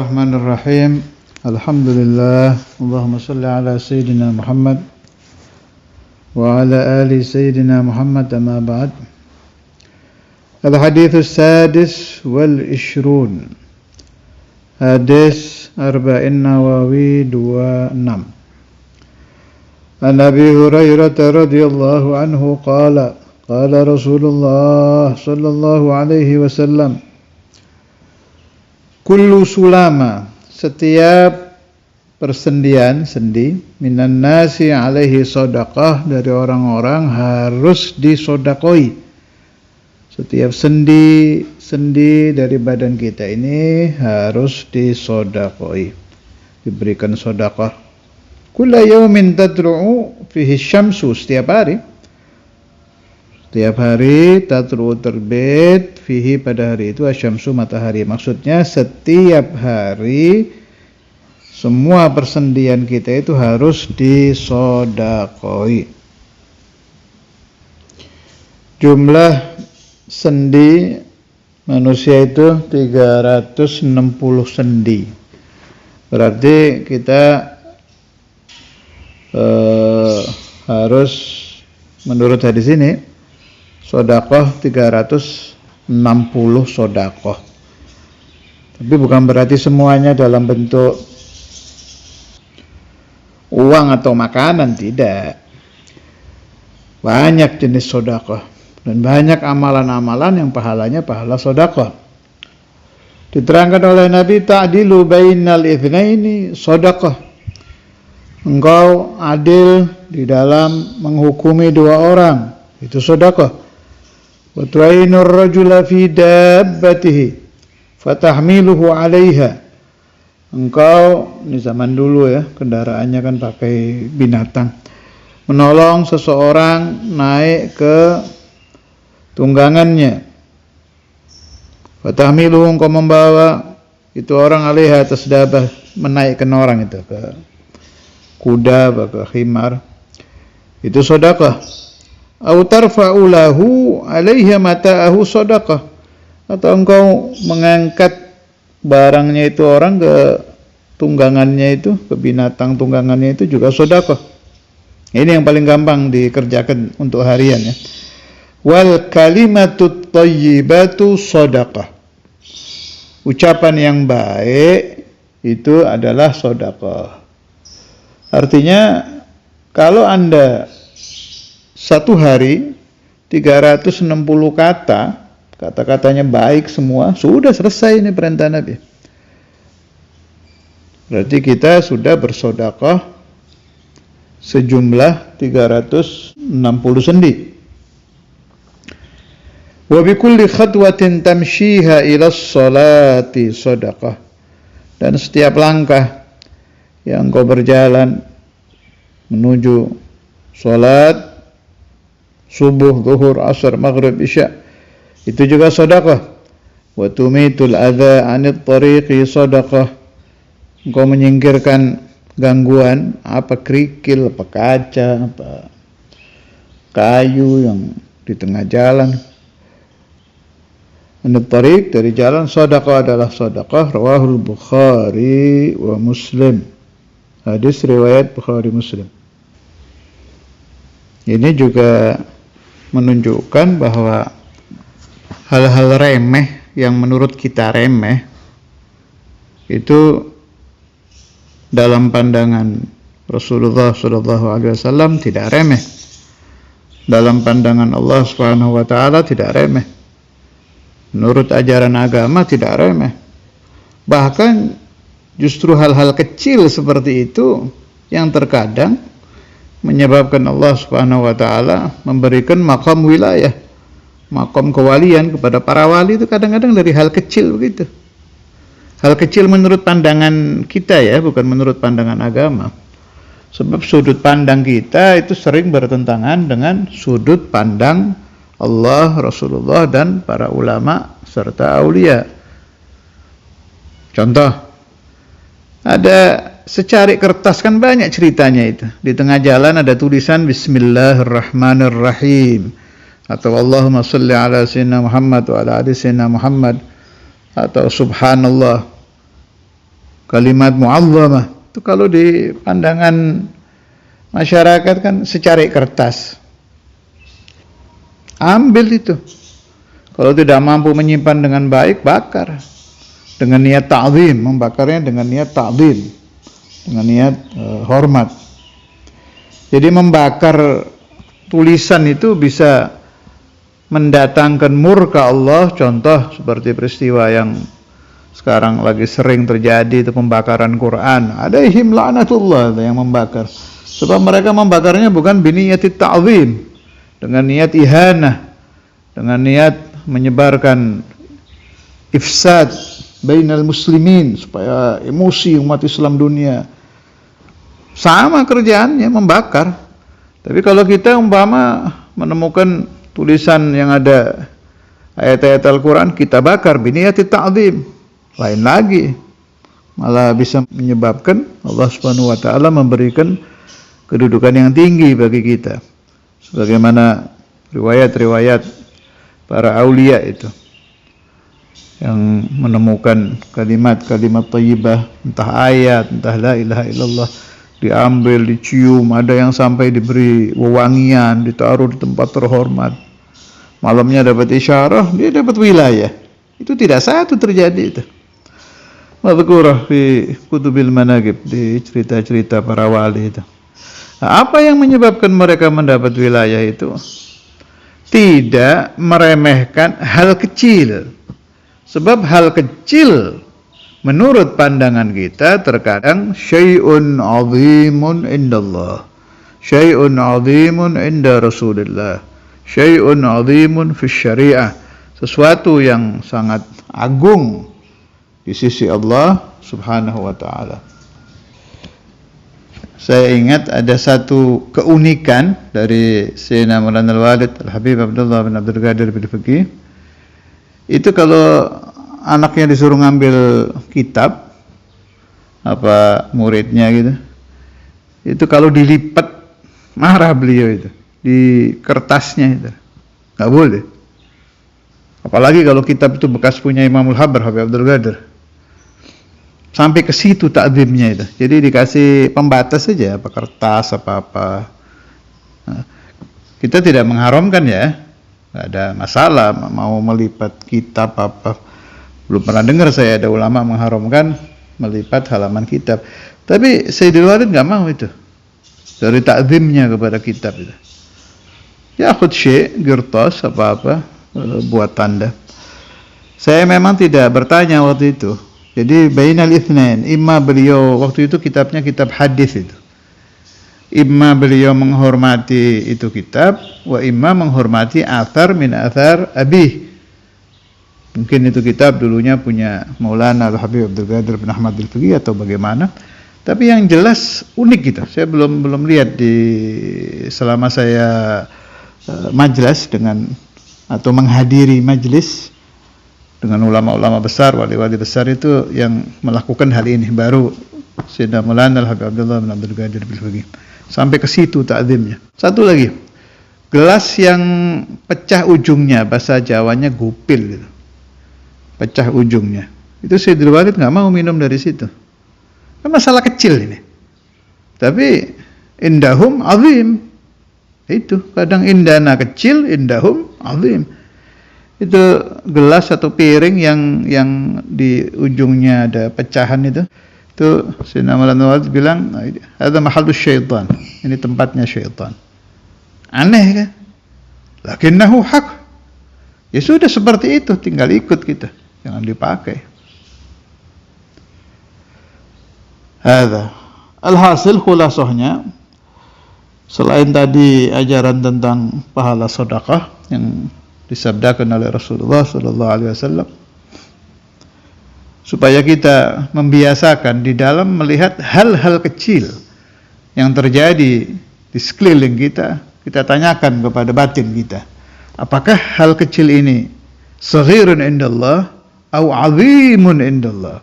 Bismillahirrahmanirrahim. Alhamdulillah. Allahumma salli ala Sayyidina Muhammad wa ala ali Sayyidina Muhammad, amma ba'd. Al-hadithus sadis wal ishrun. Hadis Arba'in Nawawi 26. An Abi Hurairah radhiyallahu anhu qala Rasulullah sallallahu alaihi wasallam, kullu sulama, setiap persendian, sendi, minan nasi alaihi sodaqah, dari orang-orang harus disodakoi. Setiap sendi dari badan kita ini harus disodakoi, diberikan sodakah. Kulla yawmin tadru'u fihi syamsu, setiap hari tatlu'u terbit fihi, pada hari itu asyamsu, matahari. Maksudnya setiap hari semua persendian kita itu harus disodakoi. Jumlah sendi manusia itu 360 sendi. Berarti kita harus, menurut hadis ini, sodakoh 360 sodakoh. Tapi bukan berarti semuanya dalam bentuk uang atau makanan, tidak. Banyak jenis sodakoh dan banyak amalan-amalan yang pahalanya pahala sodakoh. Diterangkan oleh Nabi, ta'dilu bainal itsnaini sodakoh. Engkau adil di dalam menghukumi dua orang, itu sodakoh. Wa tu'inur rajula fi dabbatihi fatahmiluhu 'alaiha. Engkau, ini zaman dulu ya, kendaraannya kan pakai binatang. Menolong seseorang naik ke tunggangannya. Fatahmiluhu, engkau membawa itu orang 'alaiha, atas dabbah, menaikkan orang itu ke kuda, ke khimar. Itu sedekah. Au tarfa'u lahu 'alaiha mata'ahu sedekah. Atau engkau mengangkat barangnya itu orang ke tunggangannya itu, ke binatang tunggangannya itu juga sedekah. Ini yang paling gampang dikerjakan untuk harian ya. Wal kalimatut thayyibatu sedekah. Ucapan yang baik itu adalah sedekah. Artinya kalau Anda satu hari 360 kata-katanya baik semua, sudah selesai ini perintah Nabi. Berarti kita sudah bersedekah sejumlah 360 sendi. Wa bi kulli khatwatin tamshiha ila sholati sedekah. Dan setiap langkah yang kau berjalan menuju salat subuh, zuhur, asar, maghrib, isya, itu juga sedekah. Wa tumitul adza 'anit tariqi sedekah. Engkau menyingkirkan gangguan, apa kerikil, apa kaca, apa kayu yang di tengah jalan. 'Anit tariq, dari jalan, sedekah adalah sedekah. Rawahul Bukhari wa Muslim. Hadis riwayat Bukhari Muslim. Ini juga menunjukkan bahwa hal-hal remeh yang menurut kita remeh itu dalam pandangan Rasulullah SAW tidak remeh. Dalam pandangan Allah Subhanahu wa taala tidak remeh. Menurut ajaran agama tidak remeh. Bahkan justru hal-hal kecil seperti itu yang terkadang menyebabkan Allah Subhanahu wa taala memberikan makam wilayah, makam kewalian kepada para wali, itu kadang-kadang dari hal kecil begitu. Hal kecil menurut pandangan kita ya, bukan menurut pandangan agama. Sebab sudut pandang kita itu sering bertentangan dengan sudut pandang Allah, Rasulullah, dan para ulama serta aulia. Contoh, ada secari kertas, kan banyak ceritanya itu. Di tengah jalan ada tulisan Bismillahirrahmanirrahim, atau Allahumma salli ala Sayyidina Muhammad wa ala ali Sayyidina Muhammad, atau Subhanallah. kalimat mu'azzamah. Itu kalau di pandangan masyarakat kan secari kertas. Ambil itu. Kalau tidak mampu menyimpan dengan baik, bakar. Dengan niat ta'zim, membakarnya dengan niat ta'zim. Dengan niat hormat. Jadi membakar tulisan itu bisa mendatangkan murka Allah. Contoh seperti peristiwa yang sekarang lagi sering terjadi, itu pembakaran Quran. Alaihim la'natullah yang membakar. Sebab mereka membakarnya bukan biniyatit ta'zim, dengan niat ihanah, dengan niat menyebarkan ifsad bainal muslimin, supaya emosi umat Islam dunia. Sama kerjaannya, membakar. Tapi kalau kita umpama menemukan tulisan yang ada ayat-ayat Al-Quran, kita bakar biniyatit ta'zim, lain lagi, malah bisa menyebabkan Allah Subhanahu wa taala memberikan kedudukan yang tinggi bagi kita, sebagaimana riwayat-riwayat para aulia itu yang menemukan kalimat-kalimat thayyibah, entah ayat, entah la ilaha illallah, diambil, dicium, ada yang sampai diberi wewangian, ditaruh di tempat terhormat, malamnya dapat isyarah, dia dapat wilayah. Itu tidak satu terjadi itu. Madhkurah fi kutubil manaqib, di cerita-cerita para wali itu. Nah, apa yang menyebabkan mereka mendapat wilayah itu? Tidak meremehkan hal kecil. Sebab hal kecil menurut pandangan kita terkadang syai'un 'azimun indallah, syai'un 'azimun inda Rasulillah, syai'un 'azimun fi syariah, sesuatu yang sangat agung di sisi Allah Subhanahu wa taala. Saya ingat ada satu keunikan dari Sayyidina Maulana Al-Walid Al-Habib Abdullah bin Abdul Qadir bin Fiqih. Itu kalau anaknya disuruh ngambil kitab, apa muridnya gitu, itu kalau dilipat marah beliau itu di kertasnya itu, nggak boleh. Apalagi kalau kitab itu bekas punya Imamul Habar Habib Abdul Qadir. Sampai ke situ takzimnya itu. Jadi dikasih pembatas saja, apa kertas, apa-apa. Nah, kita tidak mengharamkan ya, nggak ada masalah mau melipat kitab apa. Belum pernah dengar saya ada ulama mengharamkan melipat halaman kitab. Tapi Sayyidul Walid nggak mau itu. Dari takzimnya kepada kitab itu. Ya khud syai', gertos, apa-apa, buat tanda. Saya memang tidak bertanya waktu itu. Jadi bainal itsnain, imma beliau waktu itu kitabnya kitab hadis itu. Imma beliau menghormati itu kitab, wa imma menghormati athar min athar abih. Mungkin itu kitab dulunya punya Maulana Al-Habib Abdul Qadir bin Ahmad Al-Fiqih atau bagaimana. Tapi yang jelas unik gitu. Saya belum lihat di selama saya majlis dengan atau menghadiri majlis dengan ulama-ulama besar, wali-wali besar itu yang melakukan hal ini, baru Sayyidina Maulana Al-Habib Abdullah bin Abdul Qadir bin Fiqih. Sampai ke situ takzimnya. Satu lagi, gelas yang pecah ujungnya, bahasa Jawanya gupil gitu. Pecah ujungnya. Itu Sayyidul Walid nggak mau minum dari situ. Kan masalah kecil ini. Tapi indahum azim. Itu kadang indana kecil, indahum azim. Itu gelas atau piring yang di ujungnya ada pecahan itu Sayyidina Maulana Walid bilang, ada mahallus syaitan, ini tempatnya syaitan. Aneh kan? Lakinnahu haq. Ya sudah seperti itu, tinggal ikut kita, jangan dipakai. Hadza. Alhasil khulasahnya, selain tadi ajaran tentang pahala sedekah yang disabdakan oleh Rasulullah sallallahu alaihi wasallam, supaya kita membiasakan di dalam melihat hal-hal kecil yang terjadi di sekeliling kita, kita tanyakan kepada batin kita, apakah hal kecil ini saghirun indallah atau azimun indallah?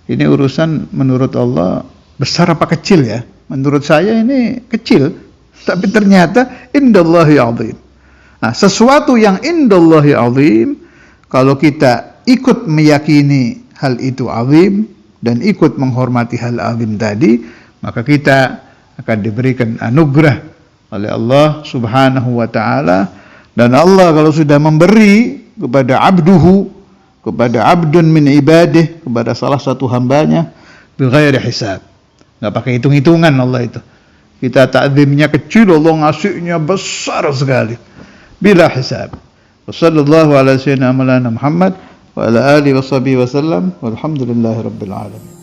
Ini urusan menurut Allah besar apa kecil ya? Menurut saya ini kecil, tapi ternyata indallahi azim. Nah, sesuatu yang indallahi azim, kalau kita ikut meyakini hal itu azim, dan ikut menghormati hal azim tadi, maka kita akan diberikan anugerah oleh Allah Subhanahu wa taala. Dan Allah kalau sudah memberi kepada abduhu, kepada abdun min ibadih, kepada salah satu hambanya, bighairi hisab, nggak pakai hitung-hitungan Allah itu. Kita ta'zimnya kecil, Allah ngasihnya besar sekali, bila hisab. Wassallallahu ala sayyidina Muhammad wa ala alihi wa sahbihi wasallam, walhamdulillahi rabbil alamin.